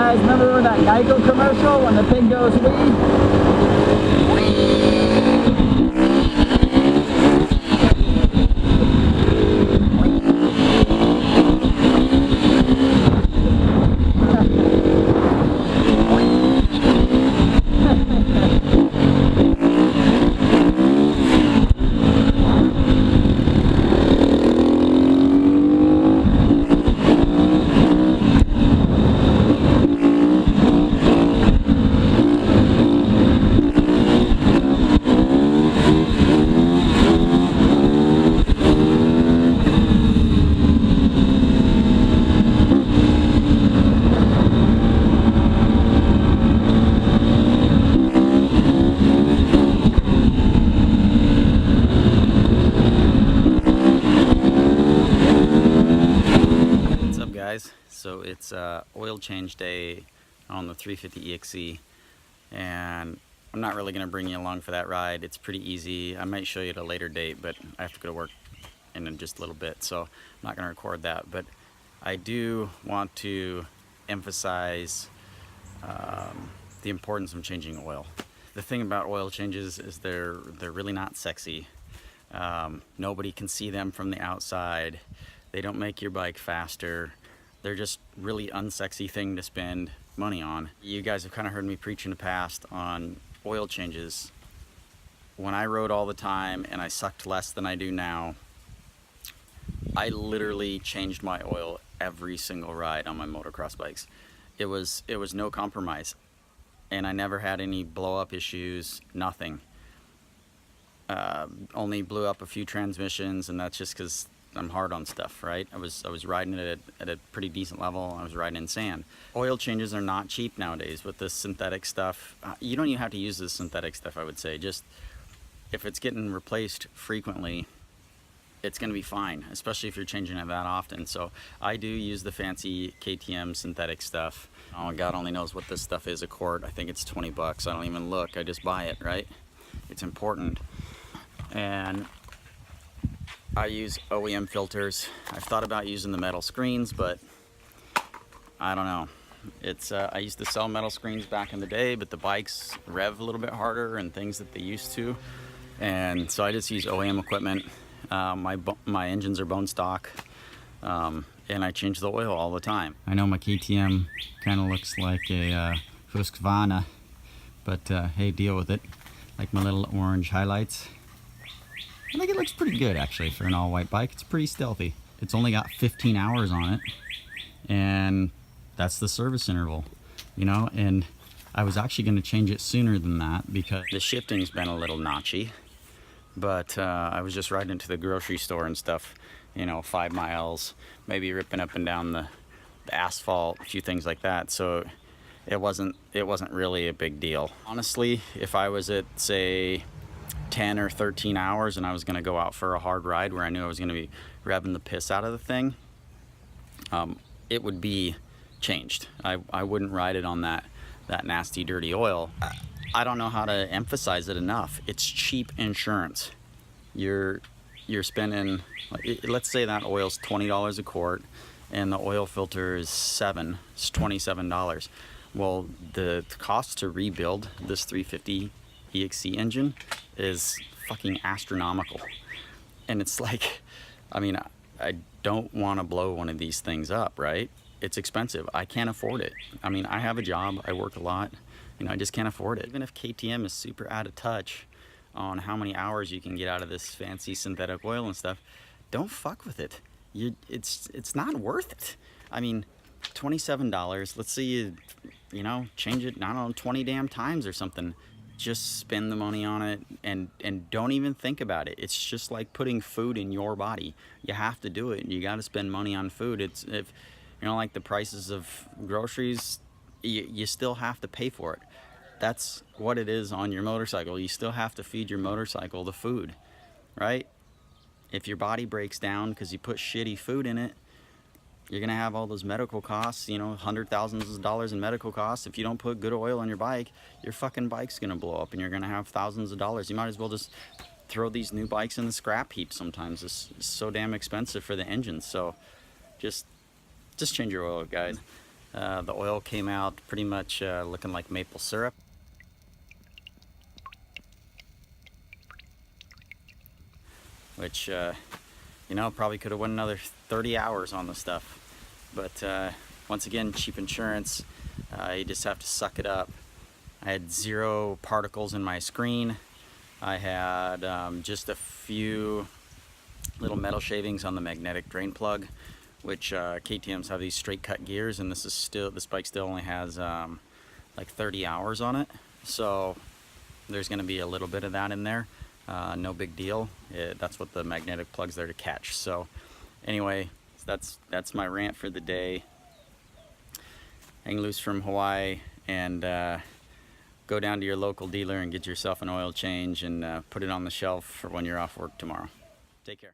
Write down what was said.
guys remember that Geico commercial when the pig goes wee? So it's oil change day on the 350 EXE, and I'm not really going to bring you along for that ride. It's pretty easy. I might show you at a later date, but I have to go to work in just a little bit, so I'm not going to record that. But I do want to emphasize the importance of changing oil. The thing about oil changes is they're really not sexy. Nobody can see them from the outside. They don't make your bike faster. They're just really unsexy thing to spend money on. You guys have kind of heard me preach in the past on oil changes. When I rode all the time and I sucked less than I do now, I literally changed my oil every single ride on my motocross bikes. It was no compromise, and I never had any blow up issues, nothing. Only blew up a few transmissions, and that's just because I'm hard on stuff, right? I was riding it at a pretty decent level. I was riding in sand. Oil changes are not cheap nowadays with this synthetic stuff. You don't even have to use this synthetic stuff, I would say. Just if it's getting replaced frequently, it's going to be fine, especially if you're changing it that often. So I do use the fancy KTM synthetic stuff. Oh, God only knows what this stuff is a quart. I think it's 20 bucks. I don't even look. I just buy it, right? It's important. And I use OEM filters. I've thought about using the metal screens, but I don't know. I used to sell metal screens back in the day, but the bikes rev a little bit harder and things that they used to. And so I just use OEM equipment. My engines are bone stock, and I change the oil all the time. I know my KTM kind of looks like a Husqvarna, but hey, deal with it. Like my little orange highlights. I think it looks pretty good actually for an all-white bike. It's pretty stealthy. It's only got 15 hours on it, and that's the service interval, you know. And I was actually going to change it sooner than that because the shifting's been a little notchy. But I was just riding to the grocery store and stuff, you know, 5 miles, maybe ripping up and down the asphalt, a few things like that. So it wasn't really a big deal. Honestly, if I was at, say, 10 or 13 hours and I was going to go out for a hard ride where I knew I was going to be revving the piss out of the thing, it would be changed. I wouldn't ride it on that nasty dirty oil. I don't know how to emphasize it enough. It's cheap insurance. You're spending, let's say that oil's $20 a quart and the oil filter is it's $27. Well, the cost to rebuild this 350 EXE engine is fucking astronomical. And it's like, I mean, I don't want to blow one of these things up, right? It's expensive. I can't afford it. I mean, I have a job, I work a lot, you know, I just can't afford it. Even if KTM is super out of touch on how many hours you can get out of this fancy synthetic oil and stuff, don't fuck with it. It's not worth it. I mean, $27, let's say you know, change it, I don't know, 20 damn times or something. Just spend the money on it and don't even think about it. It's just like putting food in your body. You have to do it. You got to spend money on food. If you know, like the prices of groceries, you still have to pay for it. That's what it is on your motorcycle. You still have to feed your motorcycle the food, right? If your body breaks down because you put shitty food in it, you're gonna have all those medical costs, you know, thousands of dollars in medical costs. If you don't put good oil on your bike, your fucking bike's gonna blow up and you're gonna have thousands of dollars. You might as well just throw these new bikes in the scrap heap sometimes. It's so damn expensive for the engines. So just change your oil, guys. The oil came out pretty much looking like maple syrup. Which, you know, probably could have went another 30 hours on the stuff. But once again, cheap insurance, you just have to suck it up. I had 0 particles in my screen. I had just a few little metal shavings on the magnetic drain plug, which KTM's have these straight cut gears, and this bike still only has like 30 hours on it. So there's gonna be a little bit of that in there. No big deal. That's what the magnetic plug's there to catch. So anyway, that's my rant for the day. Hang loose from Hawaii and go down to your local dealer and get yourself an oil change and put it on the shelf for when you're off work tomorrow. Take care.